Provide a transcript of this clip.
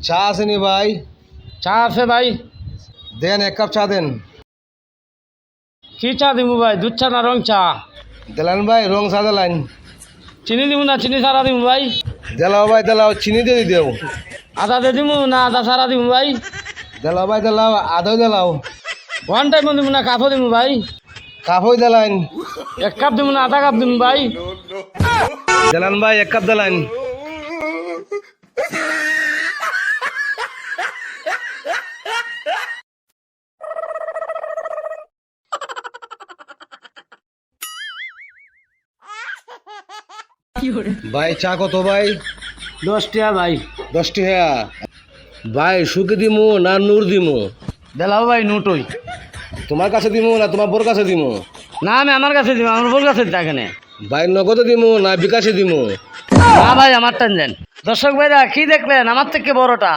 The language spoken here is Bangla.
চা আসেনি ভাই? চা আছে ভাই। দেন 1 কাপ চা দেন। কি চা দিব ভাই, দুধ চা না রং চা? দিলেন ভাই, রং চা দিলেন। চিনি দিব না চিনি ছাড়া দিব ভাই? দিলাও ভাই দিলাও, চিনি দিয়ে দেও। আদা দিয়ে দিব না আদা ছাড়া দিব ভাই? দিলাও ভাই দিলাও, আদৌ দিলাও। ওয়ান টাইম দিব না কাপও দিব ভাই? কাপই দিলেন। 1 কাপ দিব না আধা কাপ দিব ভাই? দিলেন ভাই, 1 কাপ দিলেন। ভাই চা কত ভাই? 10 টাকা ভাই। 10 টাকা। ভাই সুখে দিমু না নূর দিমু? দেলাও ভাই নোটই। তোমার কাছে দিমু না তোমার বোর কাছে দিমু? না আমি আমার কাছে দিব, আমার বোর কাছে দিতে এখানে। ভাই নগদে দিমু না বিকাশে দিমু? না ভাই আমার টান দেন। দর্শক ভাইরা কি দেখলেন, আমার থেকে বড়টা